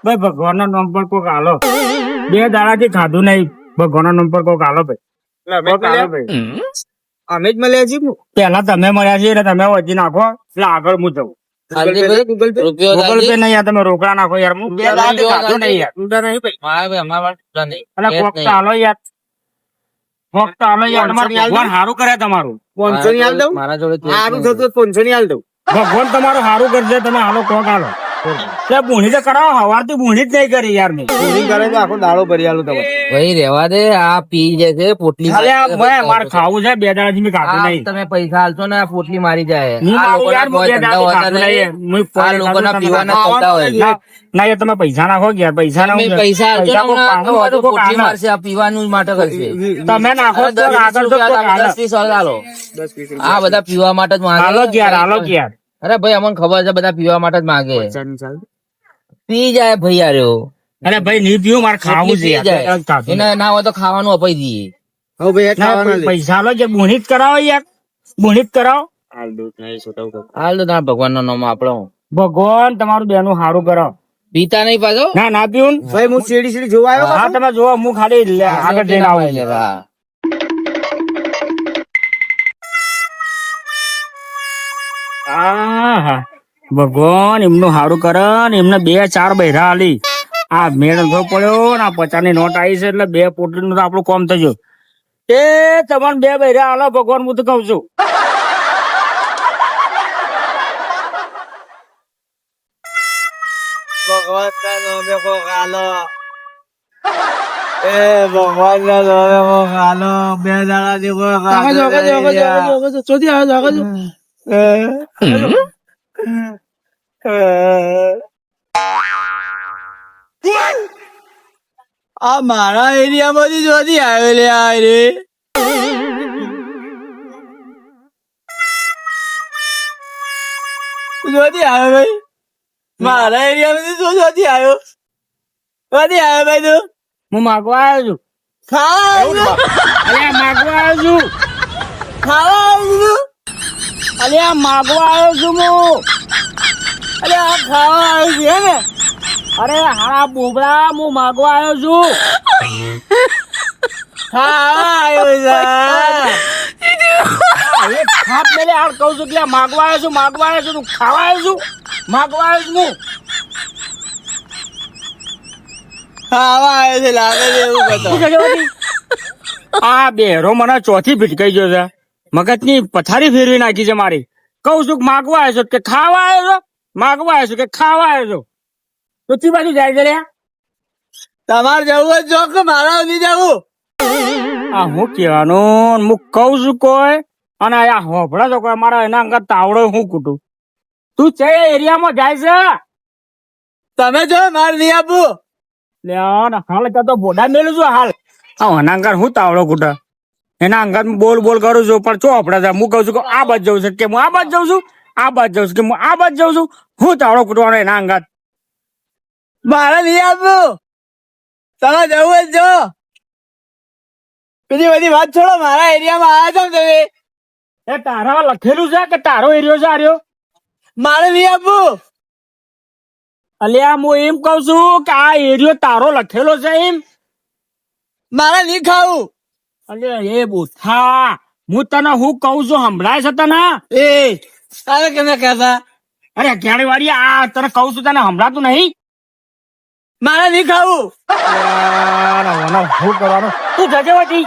ભાઈ ભગવાન ના નામ પર કોક હાલો 2 દાડાથી ખાધું નહીં ભગવાન ના નામ પર કોક હાલો ભાઈ કોક હાલો ભાઈ અમે જ મળ્યા છીએ પેલા તમે મળ્યા છે એટલે તમે વધી નાખો એટલે આગળ હું જઉં ગૂગલ પે ગૂગલ પે નહીં યાર તમે રોકડા નાખો યાર હું 2 દાડાથી ખાધું નહીં યાર ઊંડા નહીં ભાઈ મારા ભાઈ અમારા પાસે નહીં. એટલે કોક તો હાલો યાર કોક તો હાલો યાર તમારું ભગવાન સારું કરે તમારું 500 ની હાલ દઉં મારા જોડે cash સારું નહીં. થતું 500 ની હાલ દઉં ભગવાન તમારું સારું કરશે તમે હાલો કોક હાલો તે બુણી તો કરાવો હવારથી બુણી જ નહીં કરી યાર મેં પૂરી કરે તો આખો દાડો ભરી આલું તમે ભાઈ રેવા દે આ પી જાય છે પોટલી અલ્યા ભાઈ મારે ખાવું છે 2 દાડાથી મેં ખાધું આ નહીં તમે પૈસા હાલશો ને આ પોટલી મારી જાય. હું આ મારું યાર, લોકોના હું કોઈ 2 ધંધા દાડાથી હોતા ખાધું નહીં. નહીં. આ લોકોના પીવાના ધંધા હોય. ના યાર તમે પૈસા નાખો કે યાર પૈસા ના તમે પૈસા હાલશો ને કોક હમણાં પાછું તો કોક પોટલી આગળ. મારશે. આ પીવાનું જ માટે કરશે. તમે નાખો તો આગળ તો કોક હાલો. 10-20 વાળા હાલો. આ બધા પીવા માટે જ હાલો માંગે. કે યાર હાલો કે યાર અરે ભાઈ અમને ખબર છે બધા પીવા માટે જ માંગે. પી જાય ભાઈ યાર અરે ભાઈ નહીં પીવું મારે ખાવું છે પી યાર જાય. ખાધું એને ના હોય તો ખાવાનું અપાઈ દઈએ. હવે ભાઈ ના, ખાવાના લે પૈસા હાલો કે બુણી જ કરાવો યાર બુણી જ કરાવો હાલ દઉં નહીં છોટાવ કર હાલ તો તારા ભગવાન નું નામ આપણો ભગવાન તમારું બેનું સારું કરો પીતા નહીં પાછો. ના ના પીવું ને? ભાઈ હું સીડી જોવા આવ્યો હા તમે જોવો હું ખાલી આગળ જઈને આવું હા. આહા. ભગવાન એમનું સારું કરે ને એમને 2-4 બૈરા આલી આ મેળ નતો પડ્યો ને આ 50 ની નોટ આવી છે એટલે 2 પોટલી નું તો આપણું કોમ થઈ ગયું એ તમને 2 બૈરા આલો ભગવાન હું તો કઉ છું ભગવાન ના નામે કોક હાલો એ ભગવાન ના નામે કોક હાલો 2 દાડાથી કોક આ મારા એરિયા માંથી જોતી આવેલી આ રે જોતી આવે ભાઈ મારા એરિયા માંથી શું જોતી આવ્યો જોતી આવે ભાઈ તું હું માગવા આવ્યો છું ખાવા અલ્યા માગવા આવ્યો છું ખાવા અલ્યા માગવા આવ્યો છું હું અરે આ ખાવા આવ્યું છે ને અરે હારા બોબડા હું માગવા આવ્યો છું ખાવા આવ્યું છે એક ખાપ મેલે હાલ કહું છું કે આ માગવા આવ્યો છું માગવા આવ્યો છું તું ખાવા આવ્યો છું માગવા આવ્યો છું હું ખાવા આવ્યું છે લાગે છે એવું બધું શું છે વળી? આ બેરો મને ચોથી ભીટકાઈ ગયો છે મગજની પથારી ફેરવી નાખી છે મારી કહું છું કે માગવા આવ્યો છો કે ખાવા આવ્યો છો માગવા આવ્યો છું કે ખાવા આવ્યો છો તો તી બાજુ જાય છે રે તમારે જવું હોય જો કે મારા નથી જવું આ હું કહેવાનું હું કહું છું કોઈ અને આ હોભળા તો કોઈ મારા એના અંગત તાવડો હું કૂટું તું છે એરિયામાં જાય છે તમે જો મારે નહીં આપવું લે હાલ ત્યાં તો બોડા મેલું છું હાલ એના અંગર હું તાવડો કૂટા એના અંગત બોલ બોલ કરું છું પણ ચો આપડે હું કહું છું કે આ બાજુ જવું છે કે હું આ બાજુ જઉં છું આ બાજુ જઉં છું કે હું આ બાજુ જઉં છું હું તાવડો કૂટવાનો એના અંગત મારે નહીં આપવું તમે જવું હોય જો બીજી બધી વાત છોડો મારા એરિયામાં આવ્યા છો ને તમે એ તારા લખેલું છે કે તારો એરિયો છે આર્યો મારે નહીં આપવું અલ્યા હું એમ કઉ છું કે આ એરિયો તારો લખેલો છે એમ મારે નહીં ખાવું અલ્યા એ બુથા હું તને હું કઉ છું સંભળાય છે તને એ તારે કેમ કહેતા અરે ક્યારે વાળી આ તને કઉ છું તને સંભળાતું નહીં મારે નહીં ખાવું શું કરવાનું તું જજે વટી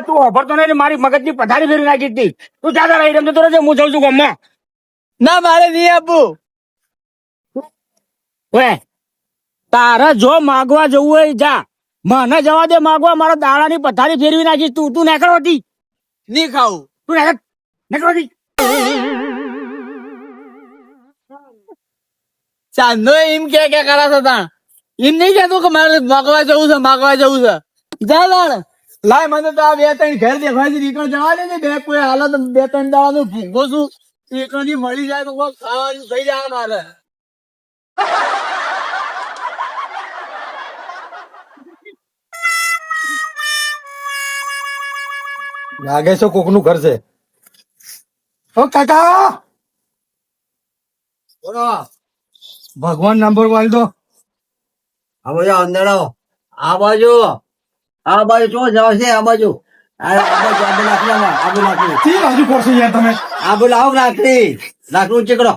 તું વાપરતો નહીં ને મારી મગજની પથારી ફેરી નાખી હતી તું જાતા રહી રમતો રહેજે હું જઉં છું ગામમાં ના મારે નહીં આપવું ઓએ તારે જો માગવા જવું હોય જા મને જવા દે માગવા મારા દાડાની પથારી ફેરવી નાખીશ તું નીકળ હતી નહીં ખાવું તું નીકળ હતી ચાંદો એમ કે કરા છો તા એમ નહીં કહેતું કે મારે માગવા જવું છે જા લાડ લાય મને તો આ 2-3 ઘર દેખાય છે નીકળ જવા દે ને બે કોઈ હાલત 2-3 દાવાનું ભૂંગો છું એકની મળી જાય તો કોઈ ખાવાનું થઈ જાય મારે લાગે છે કોક નું ઘર છે ઓ કાકા બોલો ભગવાન નંબર વાળી દો આ બાજુ અંદર આવો. આ બાજુ શું જાવ છે? આ બાજુ આબુ લાકડી. શી બાજુ પડશે યાર તમે? આબુ લાવો લાકડી. લાકડું ઊંચી કરો.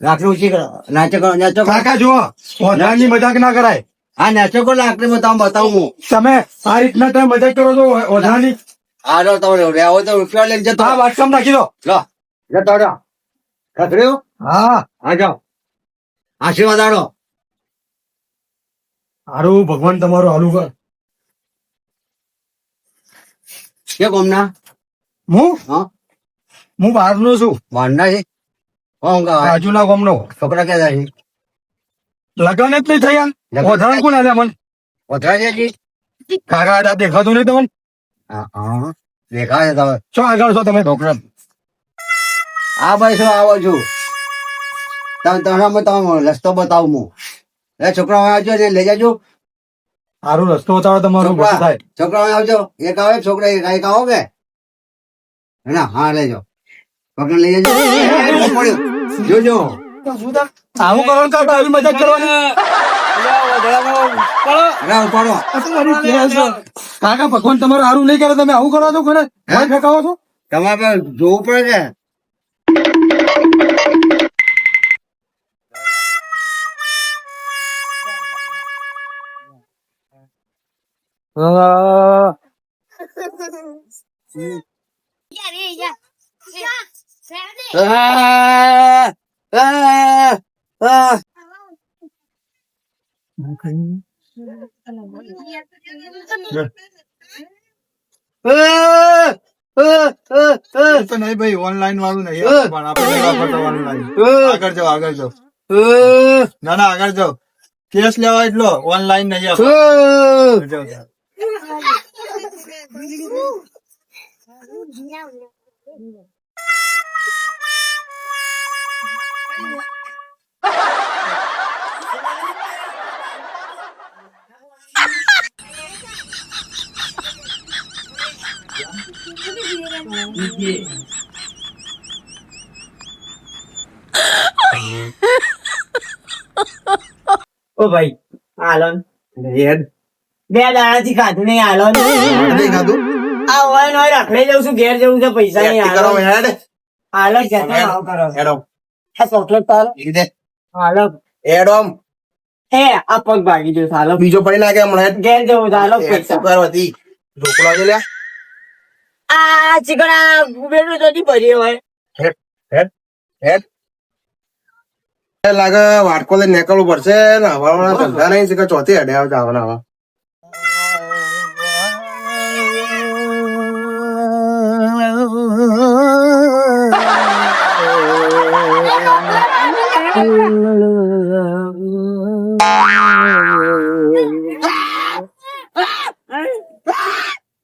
લાકડું ઊંચી કરો. નાચો કરો. કાકા જુઓ, ઓઢાની મજાક ના કરાય. હા નાચો કરો. લાકડી બતાવું હું. તમે આ રીતના તમે મજાક કરો છો ઓઢાની. હા લો તમે રહેવો તો રૂપિયા લઈને જતો. આ વાટકામ નાખી દો. લો જતો રહ્યો. ખતર્યું? હા હા જાઓ. આશીર્વાદ આડો. હારું ભગવાન તમારું હાલું કર. કે ગોમના? હું હા હું બહારનો છું, વાંડા છે. કોણ ગાય? બાજુના ગામનો. છોકરા ક્યાં જાય છે? લગન જ નહીં થયા. ઓઢાણ કોણ આલ્યા મને? ઓથરા છે જી? કાકા આ દેખાતું નહીં તમને? હા દેખાય છે તમે. શું આગળ છો તમે? છોકરા આ ભાઈ શું આવો છું તમે રસ્તો બતાવું હું. એ છોકરા આવજો ને લઈ જાજો. સારું રસ્તો બતાવો તમારો બધું થાય. છોકરા આવજો. એક આવે છોકરા એક આવો કે ના હા લેજો. પકડ લઈ જજો. જોજો આવું કરો ને કાકા, આવી મજાક કરવાની. અરે ઉપાડો. કાકા ભગવાન તમારું સારું નહીં કરે, તમે આવું કરો છો ખરે ભય ફેંકાવો છો. તમારે જોવું પડે કે તો નહીં ભાઈ, ઓનલાઈન વાળું નહીં પણ આપણે વાપરતા વાળું લાગે. આગળ જાઓ, આગળ જાઓ. ના ના આગળ જાઓ. કેસ લેવા એટલો ઓનલાઈન નહીં આપણે. જાઓ, જાઓ. ઓ ભાઈ હાલો હેડ બે દાડાથી ખાધું નહીં હાલો નહીં ખાધું. આ હોય ને હોય રખડે જવું છું ઘેર જવું છે પૈસા નહીં હેડ કરો. હાલો હેડ હાલો જતો આવો કરો હેડો. આ ચોકલેટ તો હાલો લીધે હાલો હેડો આમ. એ આ પગ ભાગી જશે હાલો બીજો પડી નાખે હમણાં. ઘેર જવું છે હાલો પૈસા કરવાથી ઢોકળા છે લ્યા. આ ચિકન આ બેડું તો નહીં ભરી હોય હેડ લાગે વાટકો લઈને નીકળવું પડશે ને હવાના ધંધા નહીં છે કે ચોથી હેડે આવે જવાના હવા.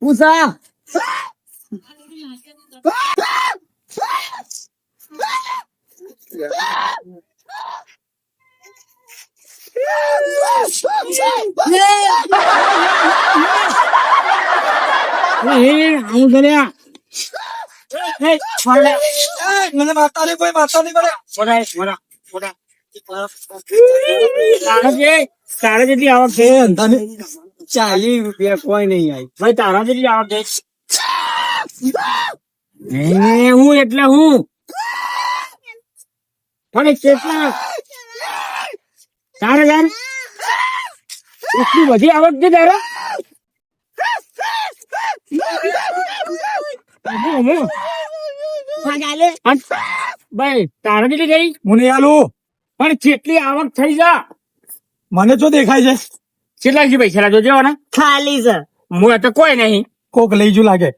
પૂછા હું કર્યા મને મારતા નહીં, કોઈ મારતા નહીં પડે. તારા જેટલી આવક છે ધંધાની 40 રૂપિયા કોઈ નહીં આવી ભાઈ તારા જેટલી આવક છે હું એટલે હું પણ કેટલા તારે યાર એટલી બધી આવક છે તારે ભાઈ તારા જેટલી ગઈ હું નહીં આલું. પણ કેટલી આવક થઈ જા મને શું દેખાય છે? કેટલા છે પૈસા જોજો ને ખાલી છે હું તો કોઈ નહીં કોક લઈ જુ લાગે.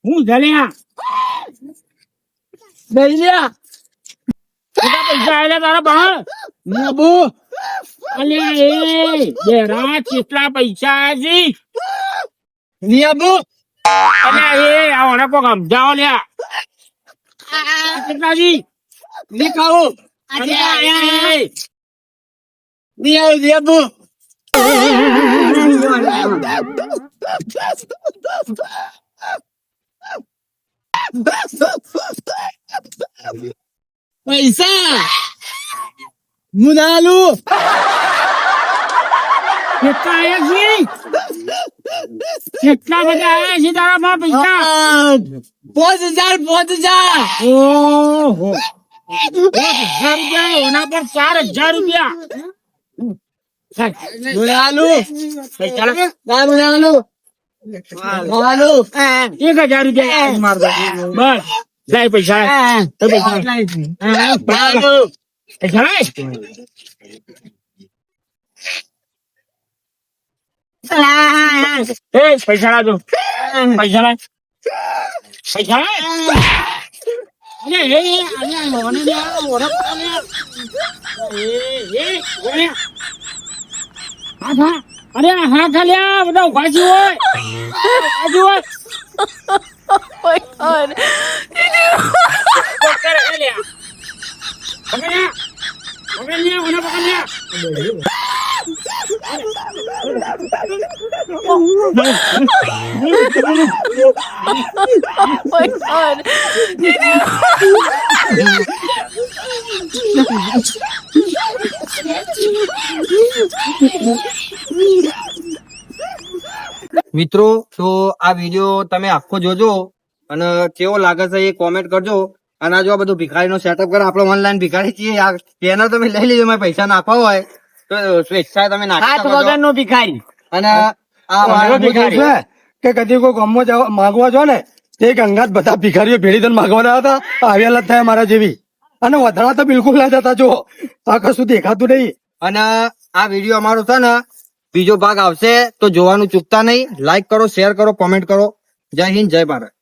હું જલ્યા દઈલ્યા કેટલા પૈસા આવેલા તારા બહાર નબુ અલ્યા એ બેરા કેટલા પૈસા આજી નિયાબુ અલ્યા એ આવડે કોક સમજાવો લ્યા કેટલા જી નિકાવો નિયાબુ પૈસા હું ના આલું. કેટલા આયા છે કેટલા બધા આયા છે તારા માં પૈસા 5,000 ઓહો 5,000 રૂપિયા એના પર 4,000 રૂપિયા હું ના આલું. પૈસા લે. ના હું ના આલું. હું આલું. 1,000 રૂપિયા માર દો. બસ જાય પૈસા તો પૈસા ના આલું. પૈસા લાય. એ પૈસા લાજો પૈસા લાય પૈસા લાય અરે એ અરે લોને દે ઓરખ લે એ હા અરે હા ખાલ્યા બધા ઉભા છે હોય આજુ હોય પકડ લે ઓને પકડ લે મિત્રો તો આ વિડીયો તમે આખો જોજો અને કેવો લાગે છે એ કોમેન્ટ કરજો. અને આ જો આ બધું ભિખારી નો સેટઅપ કરે આપણે ઓનલાઈન ભિખારી છીએ. આ સ્કેનર તમે લઈ લેજો. એમાં પૈસા નાખવા હોય તો સ્વેચ્છાએ તમે નાખી હાથ શકો છો. વગર નો ભિખારી. અને આ મારો ભિખારી કે કદી કોઈ ગામમાં માંગવા જો ને તે ગંગાત બધા ભિખારીઓ ભેળી થઈને માંગવાના હતા. આવેલા જ થાય મારા જેવી. અને વધારા તો બિલકુલ ના જતા. જો આ કશું દેખાતું નહીં. અને આ વિડીયો અમારો છે ને બીજો ભાગ આવશે તો જોવાનું ચૂકતા નહીં. લાઈક કરો, શેર કરો, કોમેન્ટ કરો. જય હિન્દ, જય ભારત.